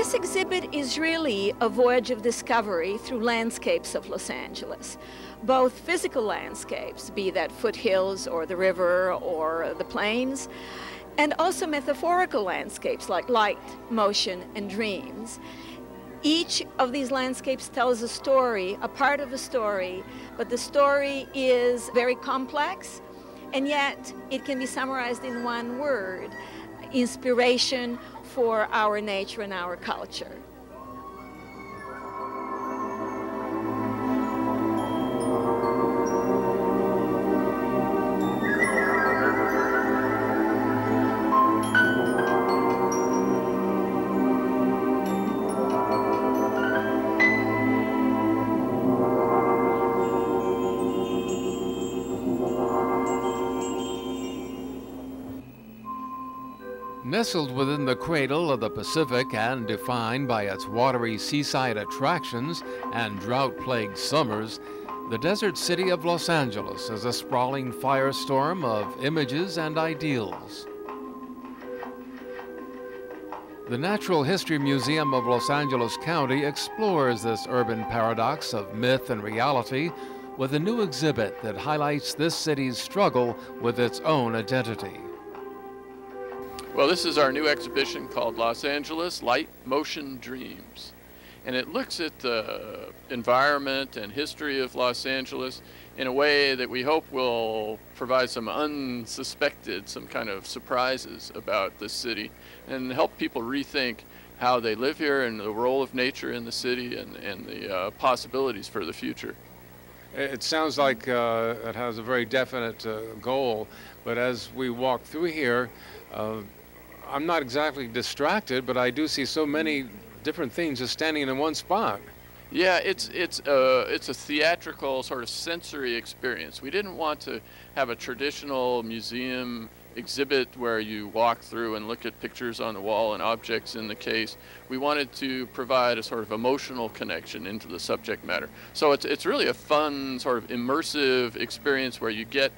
This exhibit is really a voyage of discovery through landscapes of Los Angeles, both physical landscapes, be that foothills or the river or the plains, and also metaphorical landscapes like light, motion, and dreams. Each of these landscapes tells a story, a part of a story, but the story is very complex, and yet it can be summarized in one word: inspiration for our nature and our culture. Nestled within the cradle of the Pacific and defined by its watery seaside attractions and drought-plagued summers, the desert city of Los Angeles is a sprawling firestorm of images and ideals. The Natural History Museum of Los Angeles County explores this urban paradox of myth and reality with a new exhibit that highlights this city's struggle with its own identity. Well, this is our new exhibition called Los Angeles Light, Motion, Dreams. And it looks at the environment and history of Los Angeles in a way that we hope will provide some some kind of surprises about this city and help people rethink how they live here and the role of nature in the city and the possibilities for the future. It sounds like it has a very definite goal, but as we walk through here, I'm not exactly distracted, but I do see so many different things just standing in one spot. Yeah, it's a theatrical sort of sensory experience. We didn't want to have a traditional museum exhibit where you walk through and look at pictures on the wall and objects in the case. We wanted to provide a sort of emotional connection into the subject matter. So it's really a fun sort of immersive experience where you get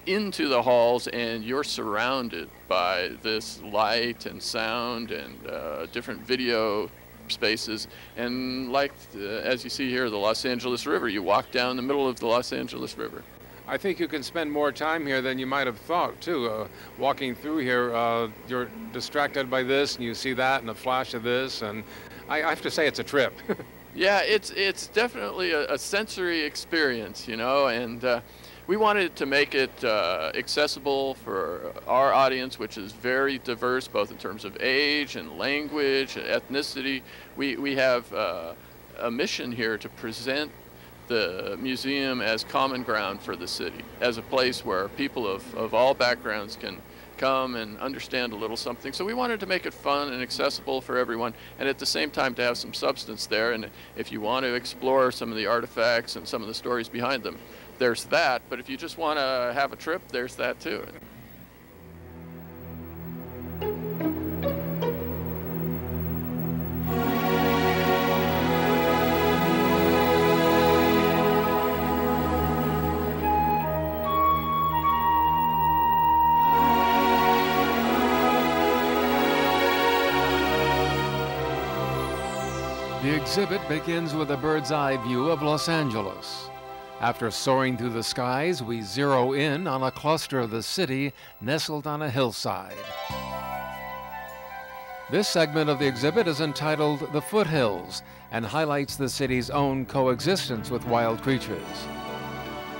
into the halls and you're surrounded by this light and sound and different video spaces, and like as you see here, the Los Angeles River. You walk down the middle of the Los Angeles River. I think you can spend more time here than you might have thought too. Walking through here, you're distracted by this and you see that and a flash of this, and I have to say it's a trip. Yeah, it's definitely a sensory experience, you know, and we wanted to make it accessible for our audience, which is very diverse, both in terms of age and language, ethnicity. We have a mission here to present the museum as common ground for the city, as a place where people of all backgrounds can come and understand a little something. So we wanted to make it fun and accessible for everyone, and at the same time to have some substance there. And if you want to explore some of the artifacts and some of the stories behind them, there's that. But if you just want to have a trip, there's that too. The exhibit begins with a bird's eye view of Los Angeles. After soaring through the skies, we zero in on a cluster of the city nestled on a hillside. This segment of the exhibit is entitled The Foothills and highlights the city's own coexistence with wild creatures.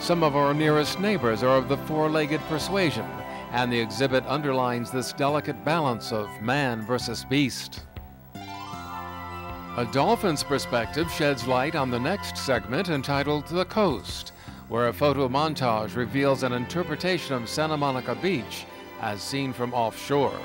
Some of our nearest neighbors are of the four-legged persuasion, and the exhibit underlines this delicate balance of man versus beast. A dolphin's perspective sheds light on the next segment entitled The Coast, where a photo montage reveals an interpretation of Santa Monica Beach as seen from offshore.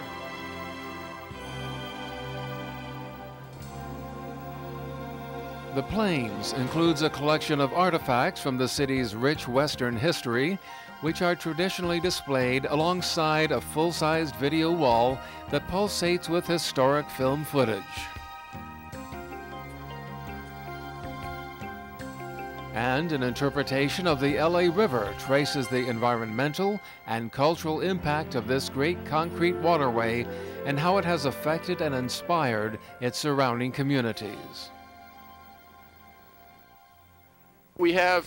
The Plains includes a collection of artifacts from the city's rich Western history, which are traditionally displayed alongside a full-sized video wall that pulsates with historic film footage. And an interpretation of the LA River traces the environmental and cultural impact of this great concrete waterway and how it has affected and inspired its surrounding communities. We have,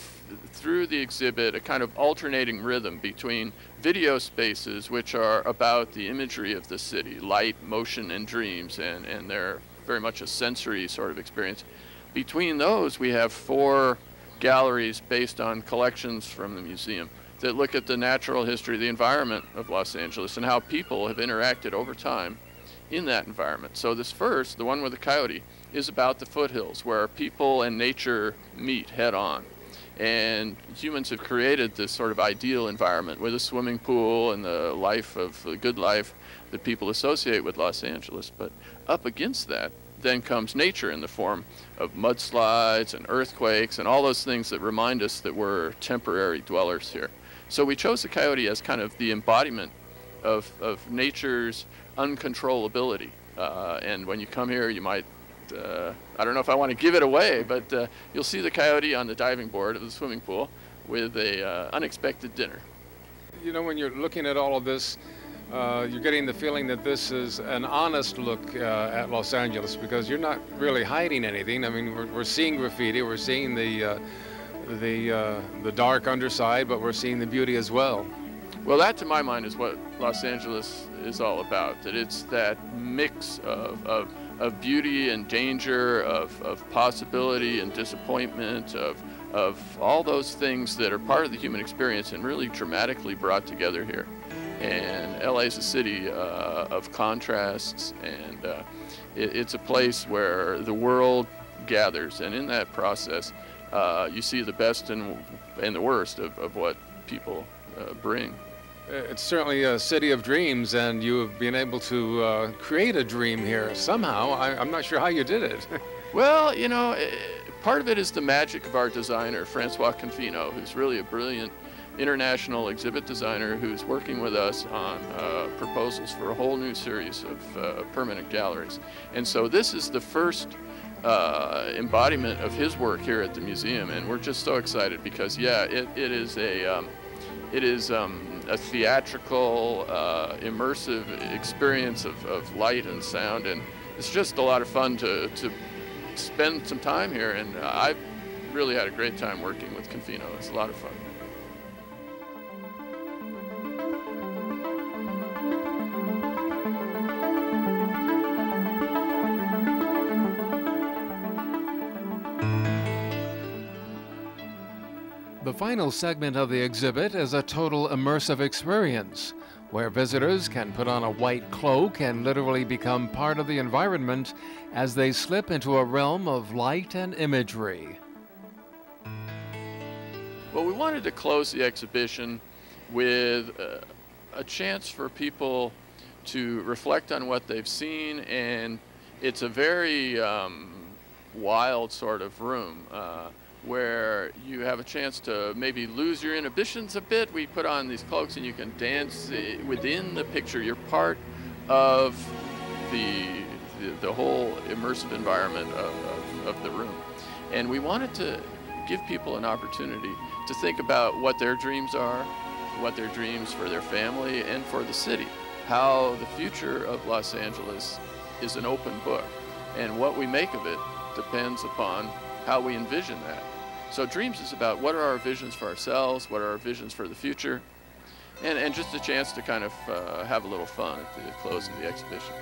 through the exhibit, a kind of alternating rhythm between video spaces, which are about the imagery of the city, light, motion, and dreams, and they're very much a sensory sort of experience. Between those, we have 4 galleries based on collections from the museum that look at the natural history, the environment of Los Angeles, and how people have interacted over time in that environment. So this first, the one with the coyote, is about the foothills, where people and nature meet head on. And humans have created this sort of ideal environment with a swimming pool and the life of the good life that people associate with Los Angeles. But up against that then comes nature in the form of mudslides and earthquakes and all those things that remind us that we're temporary dwellers here. So we chose the coyote as kind of the embodiment of nature's uncontrollability. And when you come here, you might, I don't know if I want to give it away, but you'll see the coyote on the diving board of the swimming pool with a unexpected dinner. You know, when you're looking at all of this, you're getting the feeling that this is an honest look at Los Angeles, because you're not really hiding anything. I mean, we're seeing graffiti, we're seeing the dark underside, but we're seeing the beauty as well. Well, that to my mind is what Los Angeles is all about, that it's that mix of beauty and danger, of possibility and disappointment, of all those things that are part of the human experience and really dramatically brought together here. And LA is a city of contrasts, and it's a place where the world gathers, and in that process you see the best and the worst of what people bring. It's certainly a city of dreams, and you have been able to create a dream here somehow. I'm not sure how you did it. Well, you know, part of it is the magic of our designer, Francois Confino, who's really a brilliant international exhibit designer who's working with us on proposals for a whole new series of permanent galleries. And so this is the first embodiment of his work here at the museum, and we're just so excited because, yeah, it is a theatrical, immersive experience of light and sound, and it's just a lot of fun to spend some time here, and I've really had a great time working with Confino. It's a lot of fun. The final segment of the exhibit is a total immersive experience, where visitors can put on a white cloak and literally become part of the environment as they slip into a realm of light and imagery. Well, we wanted to close the exhibition with a chance for people to reflect on what they've seen, and it's a very wild sort of room where you have a chance to maybe lose your inhibitions a bit. We put on these cloaks and you can dance within the picture. You're part of the whole immersive environment of the room. And we wanted to give people an opportunity to think about what their dreams are, what their dreams for their family and for the city, how the future of Los Angeles is an open book, and what we make of it depends upon how we envision that. So dreams is about what are our visions for ourselves, what are our visions for the future, and just a chance to kind of have a little fun at the close of the exhibition.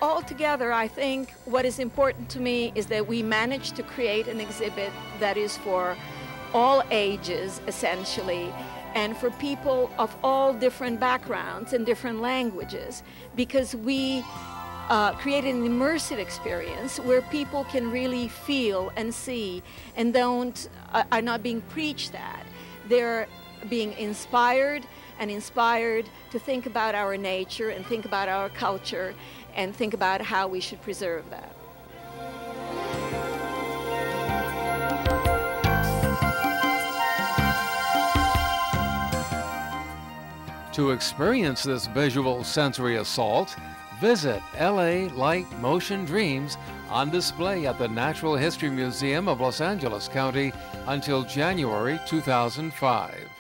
Altogether, I think what is important to me is that we managed to create an exhibit that is for all ages, essentially, and for people of all different backgrounds and different languages, because we created an immersive experience where people can really feel and see and are not being preached at. They're being inspired to think about our nature and think about our culture and think about how we should preserve that. To experience this visual sensory assault, Visit LA Light Motion Dreams on display at the Natural History Museum of Los Angeles County until January 2005.